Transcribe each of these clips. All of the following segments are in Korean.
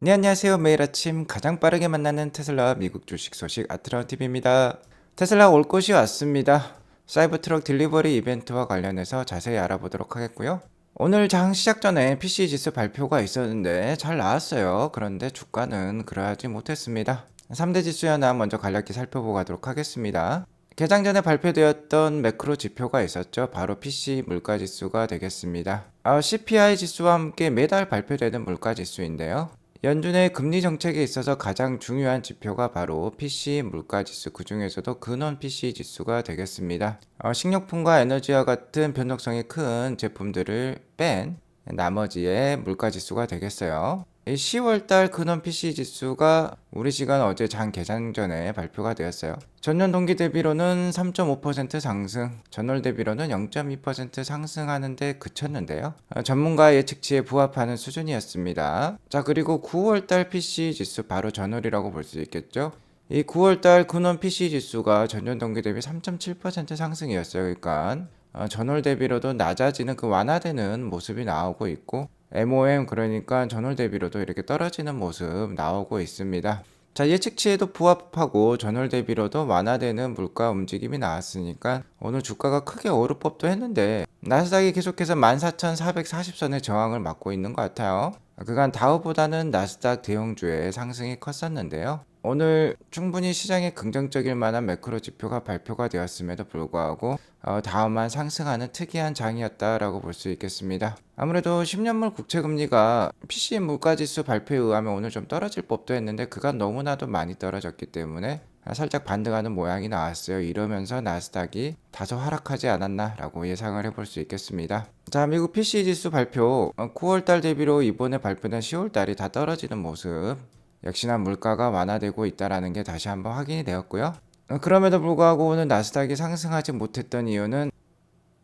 네, 안녕하세요. 매일 아침 가장 빠르게 만나는 테슬라 미국 주식 소식 아트라운 TV입니다. 테슬라 올 것이 왔습니다. 사이버트럭 딜리버리 이벤트와 관련해서 자세히 알아보도록 하겠고요. 오늘 장 시작 전에 PC 지수 발표가 있었는데 잘 나왔어요. 그런데 주가는 그러하지 못했습니다. 3대 지수 현황 먼저 간략히 살펴보고 가도록 하겠습니다. 개장 전에 발표되었던 매크로 지표가 있었죠. 바로 PC 물가 지수가 되겠습니다. CPI 지수와 함께 매달 발표되는 물가 지수인데요. 연준의 금리 정책에 있어서 가장 중요한 지표가 바로 PC 물가지수, 그 중에서도 근원 PC 지수가 되겠습니다. 식료품과 에너지와 같은 변동성이 큰 제품들을 뺀 나머지의 물가지수가 되겠어요. 10월달 근원 PC 지수가 우리 시간 어제 장 개장 전에 발표가 되었어요. 전년 동기 대비로는 3.5% 상승, 전월 대비로는 0.2% 상승하는데 그쳤는데요. 전문가 예측치에 부합하는 수준이었습니다. 자, 그리고 9월달 PC 지수 바로 전월이라고 볼 수 있겠죠. 이 9월달 근원 PC 지수가 전년 동기 대비 3.7% 상승이었어요. 그러니까 전월 대비로도 낮아지는 그 완화되는 모습이 나오고 있고 MOM, 그러니까 전월 대비로도 이렇게 떨어지는 모습 나오고 있습니다. 자, 예측치에도 부합하고 전월 대비로도 완화되는 물가 움직임이 나왔으니까 오늘 주가가 크게 오를 법도 했는데 나스닥이 계속해서 14,440선의 저항을 맞고 있는 것 같아요. 그간 다우보다는 나스닥 대형주의 상승이 컸었는데요. 오늘 충분히 시장에 긍정적일 만한 매크로 지표가 발표가 되었음에도 불구하고 다음만 상승하는 특이한 장이었다라고 볼 수 있겠습니다. 아무래도 10년물 국채금리가 PCM 물가지수 발표에 의하면 오늘 좀 떨어질 법도 했는데 그간 너무나도 많이 떨어졌기 때문에 살짝 반등하는 모양이 나왔어요. 이러면서 나스닥이 다소 하락하지 않았나라고 예상을 해볼 수 있겠습니다. 자, 미국 PC 지수 발표 9월달 대비로 이번에 발표된 10월달이 다 떨어지는 모습, 역시나 물가가 완화되고 있다는 게 다시 한번 확인이 되었고요. 그럼에도 불구하고 오늘 나스닥이 상승하지 못했던 이유는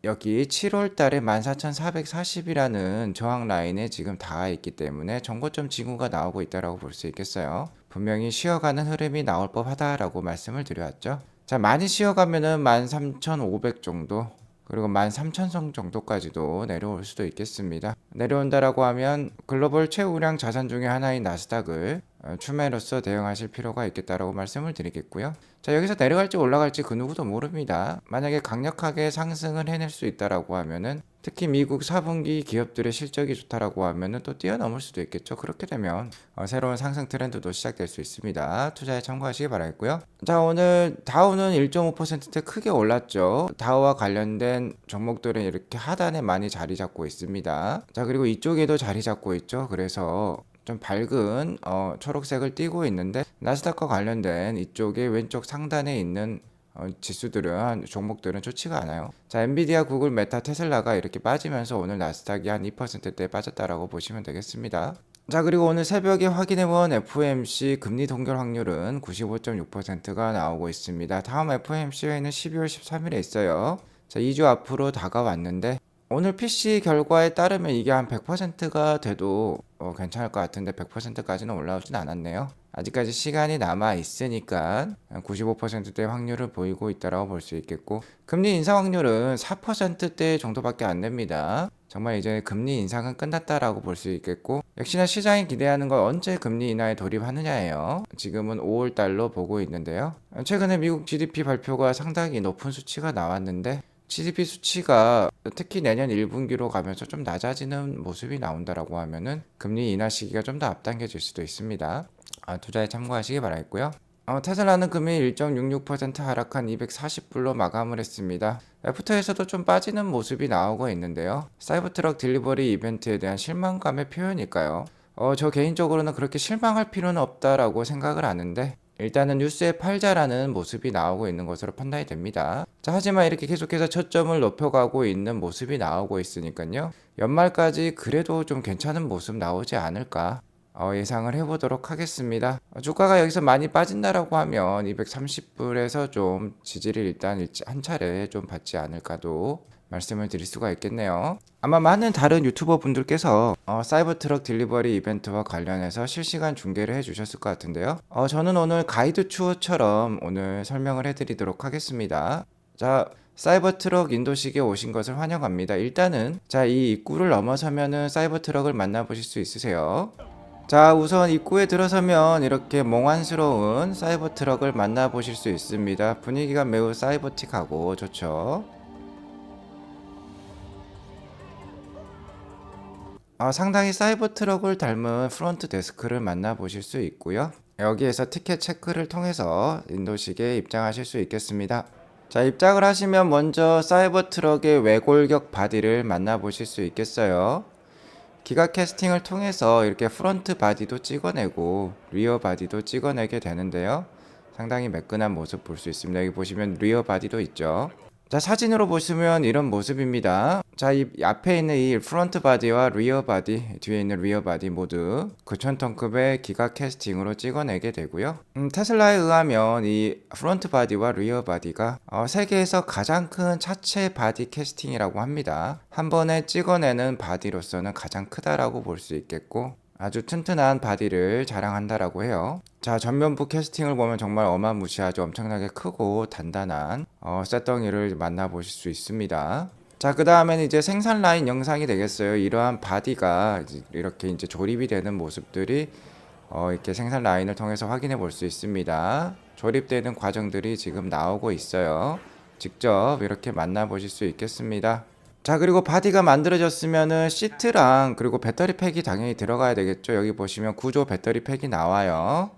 여기 7월 달에 14,440이라는 저항 라인에 지금 닿아 있기 때문에 정고점 징후가 나오고 있다고 볼 수 있겠어요. 분명히 쉬어가는 흐름이 나올 법하다라고 말씀을 드려왔죠. 자, 많이 쉬어가면은 13,500 정도, 그리고 13,000선 정도까지도 내려올 수도 있겠습니다. 내려온다라고 하면 글로벌 최우량 자산 중에 하나인 나스닥을 추매로서 대응하실 필요가 있겠다라고 말씀을 드리겠고요. 자, 여기서 내려갈지 올라갈지 그 누구도 모릅니다. 만약에 강력하게 상승을 해낼 수 있다라고 하면은, 특히 미국 4분기 기업들의 실적이 좋다라고 하면은 또 뛰어넘을 수도 있겠죠. 그렇게 되면 새로운 상승 트렌드도 시작될 수 있습니다. 투자에 참고하시기 바라겠고요. 자, 오늘 다우는 1.5%대 크게 올랐죠. 다우와 관련된 종목들은 이렇게 하단에 많이 자리 잡고 있습니다. 자, 그리고 이쪽에도 자리 잡고 있죠. 그래서 좀 밝은 초록색을 띠고 있는데 나스닥과 관련된 이쪽에 왼쪽 상단에 있는 지수들은, 종목들은 좋지가 않아요. 자, 엔비디아, 구글, 메타, 테슬라가 이렇게 빠지면서 오늘 나스닥이 한 2%대 빠졌다라고 보시면 되겠습니다. 자, 그리고 오늘 새벽에 확인해본 FOMC 금리 동결 확률은 95.6%가 나오고 있습니다. 다음 FOMC 회의는 12월 13일에 있어요. 자, 2주 앞으로 다가왔는데 오늘 PC 결과에 따르면 이게 한 100%가 돼도 괜찮을 것 같은데 100%까지는 올라오진 않았네요. 아직까지 시간이 남아 있으니까 95%대 확률을 보이고 있다고 볼 수 있겠고, 금리 인상 확률은 4%대 정도밖에 안 됩니다. 정말 이제 금리 인상은 끝났다라고 볼 수 있겠고, 역시나 시장이 기대하는 건 언제 금리 인하에 돌입하느냐예요. 지금은 5월 달로 보고 있는데요. 최근에 미국 GDP 발표가 상당히 높은 수치가 나왔는데 GDP 수치가 특히 내년 1분기로 가면서 좀 낮아지는 모습이 나온다라고 하면은 금리 인하 시기가 좀 더 앞당겨질 수도 있습니다. 투자에 참고하시기 바라겠고요. 테슬라는 금일 1.66% 하락한 240불로 마감을 했습니다. 애프터에서도 좀 빠지는 모습이 나오고 있는데요. 사이버트럭 딜리버리 이벤트에 대한 실망감의 표현일까요? 저 개인적으로는 그렇게 실망할 필요는 없다라고 생각을 하는데, 일단은 뉴스에 팔자라는 모습이 나오고 있는 것으로 판단이 됩니다. 자, 하지만 이렇게 계속해서 저점을 높여가고 있는 모습이 나오고 있으니까요. 연말까지 그래도 좀 괜찮은 모습 나오지 않을까 예상을 해보도록 하겠습니다. 주가가 여기서 많이 빠진다라고 하면 230불에서 좀 지지를 일단 한 차례 좀 받지 않을까도 말씀을 드릴 수가 있겠네요. 아마 많은 다른 유튜버 분들께서 사이버트럭 딜리버리 이벤트와 관련해서 실시간 중계를 해주셨을 것 같은데요. 저는 오늘 가이드 추어처럼 오늘 설명을 해드리도록 하겠습니다. 자, 사이버트럭 인도식에 오신 것을 환영합니다. 일단은 자, 이 입구를 넘어서면은 사이버트럭을 만나보실 수 있으세요. 자, 우선 입구에 들어서면 이렇게 몽환스러운 사이버 트럭을 만나보실 수 있습니다. 분위기가 매우 사이버틱하고 좋죠. 상당히 사이버 트럭을 닮은 프론트 데스크를 만나보실 수 있고요. 여기에서 티켓 체크를 통해서 인도식에 입장하실 수 있겠습니다. 자, 입장을 하시면 먼저 사이버 트럭의 외골격 바디를 만나보실 수 있겠어요. 기가 캐스팅을 통해서 이렇게 프론트 바디도 찍어내고 리어 바디도 찍어내게 되는데요. 상당히 매끈한 모습 볼 수 있습니다. 여기 보시면 리어 바디도 있죠. 자, 사진으로 보시면 이런 모습입니다. 자, 이 앞에 있는 이 프론트 바디와 리어 바디, 뒤에 있는 리어 바디 모두 9,000톤급의 기가 캐스팅으로 찍어내게 되고요. 테슬라에 의하면 이 프론트 바디와 리어 바디가 세계에서 가장 큰 차체 바디 캐스팅이라고 합니다. 한 번에 찍어내는 바디로서는 가장 크다라고 볼 수 있겠고, 아주 튼튼한 바디를 자랑한다라고 해요. 자, 전면부 캐스팅을 보면 정말 어마무시하죠. 엄청나게 크고 단단한 쇳덩이를 만나보실 수 있습니다. 자, 그 다음에는 이제 생산 라인 영상이 되겠어요. 이러한 바디가 이렇게 이제 조립이 되는 모습들이 이렇게 생산 라인을 통해서 확인해 볼 수 있습니다. 조립되는 과정들이 지금 나오고 있어요. 직접 이렇게 만나보실 수 있겠습니다. 자, 그리고 바디가 만들어졌으면은 시트랑 그리고 배터리 팩이 당연히 들어가야 되겠죠. 여기 보시면 구조 배터리 팩이 나와요.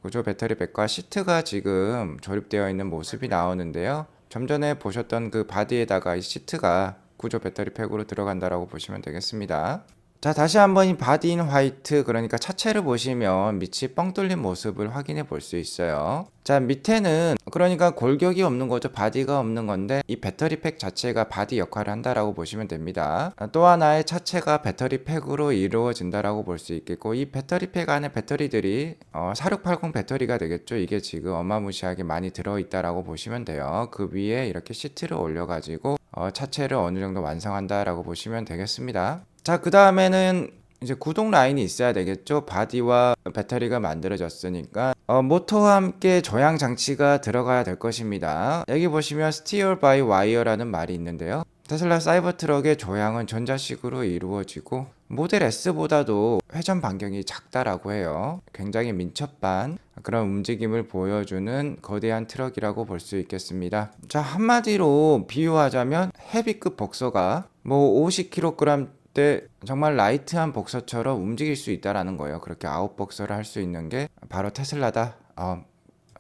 구조 배터리 팩과 시트가 지금 조립되어 있는 모습이 나오는데요. 좀 전에 보셨던 그 바디에다가 이 시트가 구조 배터리 팩으로 들어간다라고 보시면 되겠습니다. 자, 다시 한번 이 바디인 화이트, 그러니까 차체를 보시면 밑이 뻥 뚫린 모습을 확인해 볼 수 있어요. 자, 밑에는 그러니까 골격이 없는 거죠. 바디가 없는 건데 이 배터리 팩 자체가 바디 역할을 한다라고 보시면 됩니다. 또 하나의 차체가 배터리 팩으로 이루어진다라고 볼 수 있겠고, 이 배터리 팩 안에 배터리들이 4680 배터리가 되겠죠. 이게 지금 어마무시하게 많이 들어있다라고 보시면 돼요. 그 위에 이렇게 시트를 올려가지고 차체를 어느 정도 완성한다라고 보시면 되겠습니다. 자, 그 다음에는 이제 구동 라인이 있어야 되겠죠. 바디와 배터리가 만들어졌으니까 모터와 함께 조향 장치가 들어가야 될 것입니다. 여기 보시면 스티어 바이 와이어라는 말이 있는데요. 테슬라 사이버 트럭의 조향은 전자식으로 이루어지고 모델 S보다도 회전 반경이 작다라고 해요. 굉장히 민첩한 그런 움직임을 보여주는 거대한 트럭이라고 볼 수 있겠습니다. 자, 한마디로 비유하자면 헤비급 복서가 뭐 50kg 때 정말 라이트한 복서처럼 움직일 수 있다라는 거예요. 그렇게 아웃 복서를 할 수 있는 게 바로 테슬라다.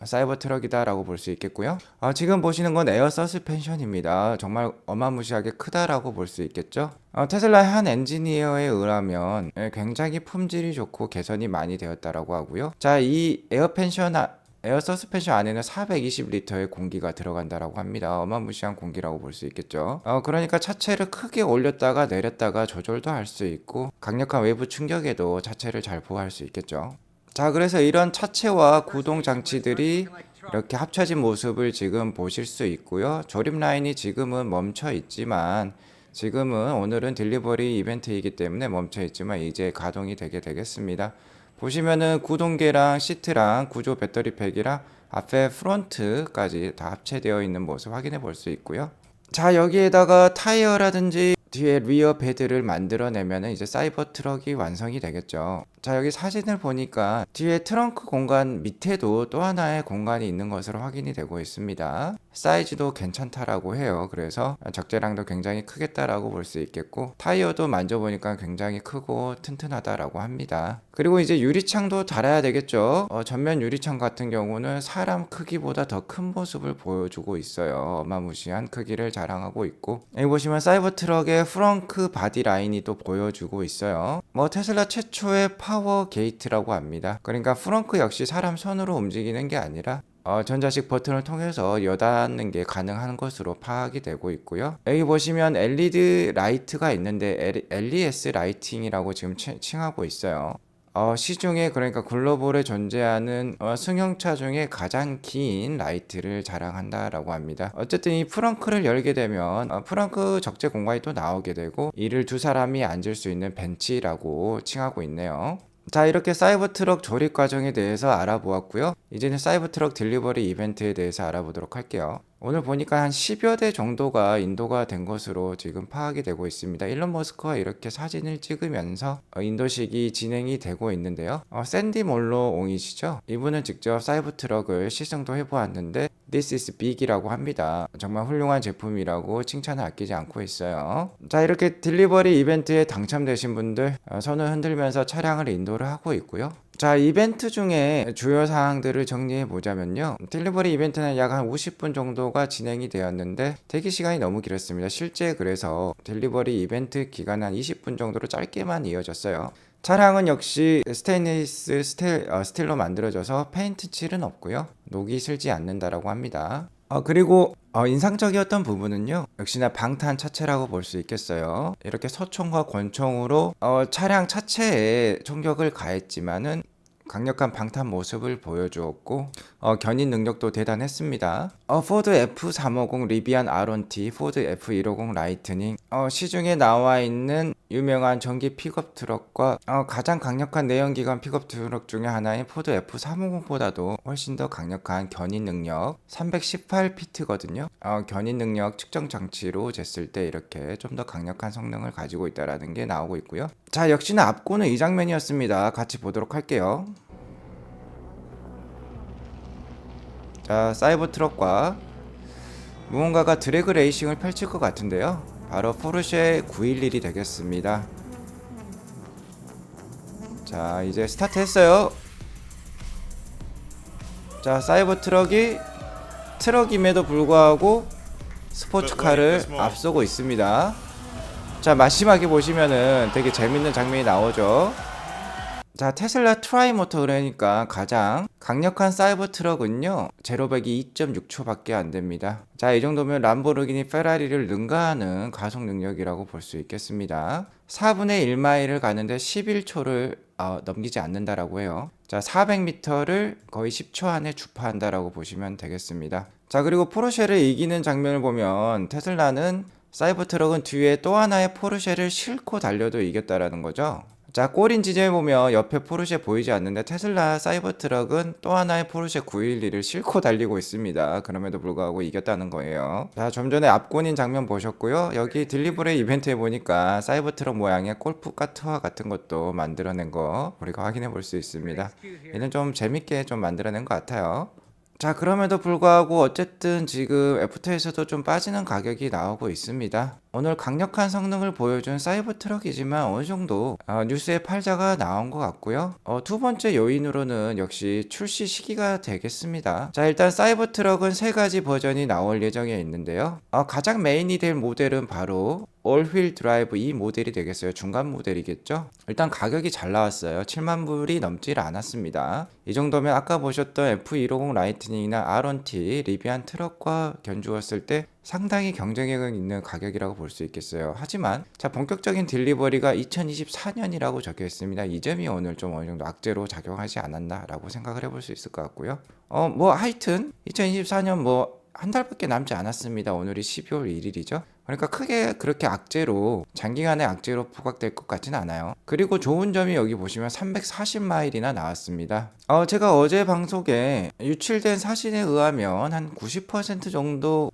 사이버 트럭이다 라고 볼 수 있겠고요. 지금 보시는 건 에어 서스펜션입니다. 정말 어마무시하게 크다라고 볼 수 있겠죠. 테슬라의 한 엔지니어에 의하면 굉장히 품질이 좋고 개선이 많이 되었다라고 하고요. 자, 이 에어 서스펜션 안에는 420리터의 공기가 들어간다라고 합니다. 어마무시한 공기라고 볼 수 있겠죠. 그러니까 차체를 크게 올렸다가 내렸다가 조절도 할 수 있고 강력한 외부 충격에도 차체를 잘 보호할 수 있겠죠. 자, 그래서 이런 차체와 구동 장치들이 이렇게 합쳐진 모습을 지금 보실 수 있고요. 조립 라인이 지금은 멈춰 있지만 오늘은 딜리버리 이벤트이기 때문에 멈춰 있지만 이제 가동이 되게 되겠습니다. 보시면은 구동계랑 시트랑 구조 배터리 팩이랑 앞에 프론트까지 다 합체되어 있는 모습 확인해 볼 수 있고요. 자, 여기에다가 타이어라든지 뒤에 리어 베드를 만들어내면 이제 사이버 트럭이 완성이 되겠죠. 자, 여기 사진을 보니까 뒤에 트렁크 공간 밑에도 또 하나의 공간이 있는 것으로 확인이 되고 있습니다. 사이즈도 괜찮다라고 해요. 그래서 적재량도 굉장히 크겠다라고 볼 수 있겠고, 타이어도 만져보니까 굉장히 크고 튼튼하다라고 합니다. 그리고 이제 유리창도 달아야 되겠죠. 전면 유리창 같은 경우는 사람 크기보다 더 큰 모습을 보여주고 있어요. 어마무시한 크기를 자랑하고 있고, 여기 보시면 사이버 트럭의 프렁크 바디 라인이 또 보여주고 있어요. 테슬라 최초의 파워 게이트라고 합니다. 그러니까 프렁크 역시 사람 손으로 움직이는 게 아니라 전자식 버튼을 통해서 여닫는 게 가능한 것으로 파악이 되고 있고요. 여기 보시면 LED 라이트가 있는데 LES 라이팅이라고 지금 칭하고 있어요. 시중에 그러니까 글로벌에 존재하는 승용차 중에 가장 긴 라이트를 자랑한다라고 합니다. 어쨌든 이 프렁크를 열게 되면 프렁크 적재 공간이 또 나오게 되고 이를 두 사람이 앉을 수 있는 벤치라고 칭하고 있네요. 자, 이렇게 사이버트럭 조립 과정에 대해서 알아보았고요. 이제는 사이버트럭 딜리버리 이벤트에 대해서 알아보도록 할게요. 오늘 보니까 한 10여 대 정도가 인도가 된 것으로 지금 파악이 되고 있습니다. 일론 머스크가 이렇게 사진을 찍으면서 인도식이 진행이 되고 있는데요. 샌디 몰로옹이시죠? 이분은 직접 사이버트럭을 시승도 해보았는데 This is big이라고 합니다. 정말 훌륭한 제품이라고 칭찬을 아끼지 않고 있어요. 자, 이렇게 딜리버리 이벤트에 당첨되신 분들 손을 흔들면서 차량을 인도를 하고 있고요. 자, 이벤트 중에 주요 사항들을 정리해 보자면요. 딜리버리 이벤트는 약 한 50분 정도가 진행이 되었는데 대기 시간이 너무 길었습니다. 실제 그래서 딜리버리 이벤트 기간은 한 20분 정도로 짧게만 이어졌어요. 차량은 역시 스테인리스 스틸로 만들어져서 페인트 칠은 없고요. 녹이 슬지 않는다라고 합니다. 그리고 인상적이었던 부분은요. 역시나 방탄 차체라고 볼 수 있겠어요. 이렇게 서총과 권총으로 차량 차체에 총격을 가했지만은 강력한 방탄 모습을 보여주었고 견인 능력도 대단했습니다. 포드 F350 리비안 R1T, 포드 F150 라이트닝, 시중에 나와 있는 유명한 전기 픽업 트럭과 가장 강력한 내연기관 픽업 트럭 중에 하나인 포드 F350보다도 훨씬 더 강력한 견인 능력 318피트거든요. 견인 능력 측정 장치로 쟀을 때 이렇게 좀 더 강력한 성능을 가지고 있다는 게 나오고 있고요. 자, 역시나 앞고는 이 장면이었습니다. 같이 보도록 할게요. 자, 사이버 트럭과 무언가가 드래그 레이싱을 펼칠 것 같은데요. 바로 포르쉐 911이 되겠습니다. 자, 이제 스타트 했어요. 자, 사이버 트럭임에도 불구하고 스포츠카를 앞서고 있습니다. 자, 마지막에 보시면은 되게 재밌는 장면이 나오죠. 자, 테슬라 트라이모터, 그러니까 가장 강력한 사이버 트럭은요, 제로백이 2.6초밖에 안 됩니다. 자, 이 정도면 람보르기니 페라리를 능가하는 가속 능력이라고 볼 수 있겠습니다. 4분의 1마일을 가는데 11초를 넘기지 않는다라고 해요. 자, 400m를 거의 10초 안에 주파한다라고 보시면 되겠습니다. 자, 그리고 포르쉐를 이기는 장면을 보면 테슬라는 사이버 트럭은 뒤에 또 하나의 포르쉐를 싣고 달려도 이겼다라는 거죠. 자, 꼬린 지점에 보면 옆에 포르쉐 보이지 않는데 테슬라 사이버 트럭은 또 하나의 포르쉐 911을 싣고 달리고 있습니다. 그럼에도 불구하고 이겼다는 거예요. 자, 좀 전에 앞권인 장면 보셨고요. 여기 딜리버리 이벤트에 보니까 사이버 트럭 모양의 골프카 투어 같은 것도 만들어낸 거 우리가 확인해 볼 수 있습니다. 얘는 좀 재밌게 좀 만들어낸 것 같아요. 자, 그럼에도 불구하고 어쨌든 지금 애프터에서도 좀 빠지는 가격이 나오고 있습니다. 오늘 강력한 성능을 보여준 사이버 트럭이지만 어느 정도 뉴스에 팔자가 나온 것 같고요. 두 번째 요인으로는 역시 출시 시기가 되겠습니다. 자, 일단 사이버 트럭은 세 가지 버전이 나올 예정에 있는데요. 가장 메인이 될 모델은 바로 올휠 드라이브 이 모델이 되겠어요. 중간 모델이겠죠. 일단 가격이 잘 나왔어요. 7만 불이 넘질 않았습니다. 이 정도면 아까 보셨던 F150 라이트닝이나 R1T 리비안 트럭과 견주었을 때 상당히 경쟁력 있는 가격이라고 볼 수 있겠어요. 하지만 자, 본격적인 딜리버리가 2024년이라고 적혀 있습니다. 이 점이 오늘 좀 어느 정도 악재로 작용하지 않았나라고 생각을 해볼 수 있을 것 같고요. 하여튼 2024년 한 달밖에 남지 않았습니다. 오늘이 12월 1일이죠. 그러니까 크게 그렇게 악재로 장기간의 악재로 부각될 것 같지는 않아요. 그리고 좋은 점이 여기 보시면 340마일이나 나왔습니다. 제가 어제 방송에 유출된 사진에 의하면 한 90% 정도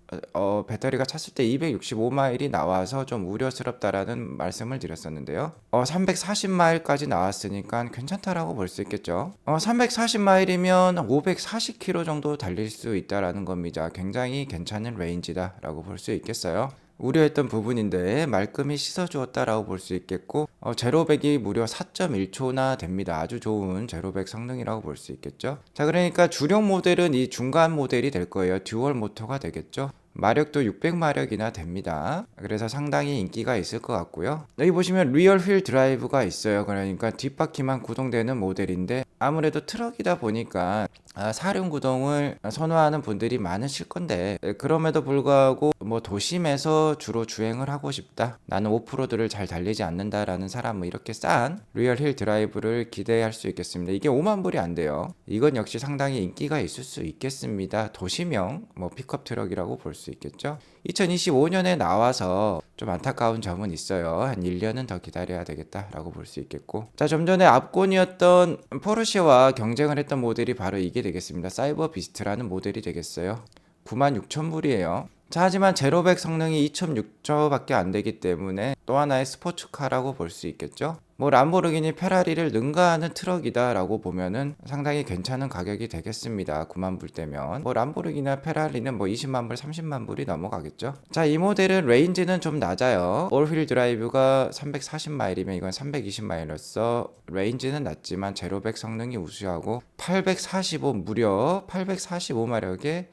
배터리가 찼을 때 265마일이 나와서 좀 우려스럽다라는 말씀을 드렸었는데요. 340마일까지 나왔으니까 괜찮다라고 볼 수 있겠죠. 340마일이면 540km 정도 달릴 수 있다라는 겁니다. 굉장히 괜찮은 레인지다라고 볼 수 있겠어요. 우려했던 부분인데 말끔히 씻어주었다라고 볼 수 있겠고 제로백이 무려 4.1초나 됩니다. 아주 좋은 제로백 성능이라고 볼 수 있겠죠. 자, 그러니까 주력 모델은 이 중간 모델이 될 거예요. 듀얼 모터가 되겠죠. 마력도 600마력이나 됩니다. 그래서 상당히 인기가 있을 것 같고요. 여기 보시면 리얼 휠 드라이브가 있어요. 그러니까 뒷바퀴만 구동되는 모델인데 아무래도 트럭이다 보니까 사륜 구동을 선호하는 분들이 많으실 건데 그럼에도 불구하고 도심에서 주로 주행을 하고 싶다, 나는 오프로드를 잘 달리지 않는다라는 사람은 이렇게 싼 리얼 힐 드라이브를 기대할 수 있겠습니다. 이게 5만 불이 안 돼요. 이건 역시 상당히 인기가 있을 수 있겠습니다. 도시명 픽업 트럭이라고 볼 수 수 있겠죠. 2025년에 나와서 좀 안타까운 점은 있어요. 한 1년은 더 기다려야 되겠다라고 볼 수 있겠고, 자, 좀 전에 압권이었던 포르쉐와 경쟁을 했던 모델이 바로 이게 되겠습니다. 사이버 비스트라는 모델이 되겠어요. 96,000불이에요. 자, 하지만 제로백 성능이 2.6조밖에 안 되기 때문에 또 하나의 스포츠카라고 볼 수 있겠죠. 뭐 람보르기니 페라리를 능가하는 트럭이다 라고 보면은 상당히 괜찮은 가격이 되겠습니다. 9만 불 대면 뭐 람보르기니나 페라리는 뭐 20만 불 30만 불이 넘어가겠죠. 자, 이 모델은 레인지는 좀 낮아요. 올휠 드라이브가 340마일이면 이건 320마일로서 레인지는 낮지만 제로백 성능이 우수하고 845 무려 845마력의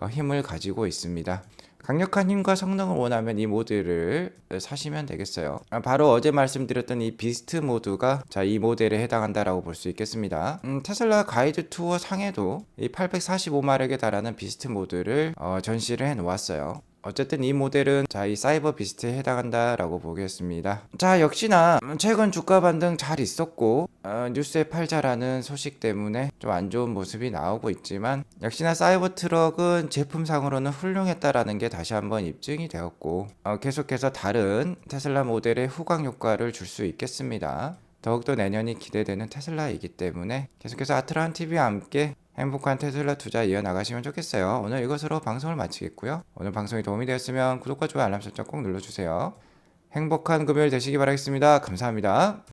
힘을 가지고 있습니다. 강력한 힘과 성능을 원하면 이 모드를 사시면 되겠어요. 바로 어제 말씀드렸던 이 비스트 모드가 이 모델에 해당한다라고 볼 수 있겠습니다. 테슬라 가이드 투어 상에도 이 845마력에 달하는 비스트 모드를 전시를 해 놓았어요. 어쨌든 이 모델은 이 사이버 비스트에 해당한다라고 보겠습니다. 자, 역시나 최근 주가 반등 잘 있었고 뉴스에 팔자라는 소식 때문에 좀 안 좋은 모습이 나오고 있지만, 역시나 사이버 트럭은 제품상으로는 훌륭했다라는 게 다시 한번 입증이 되었고 계속해서 다른 테슬라 모델의 후광 효과를 줄 수 있겠습니다. 더욱더 내년이 기대되는 테슬라이기 때문에 계속해서 아트란 TV와 함께 행복한 테슬라 투자 이어나가시면 좋겠어요. 오늘 이것으로 방송을 마치겠고요. 오늘 방송이 도움이 되었으면 구독과 좋아요 알람 설정 꼭 눌러주세요. 행복한 금요일 되시기 바라겠습니다. 감사합니다.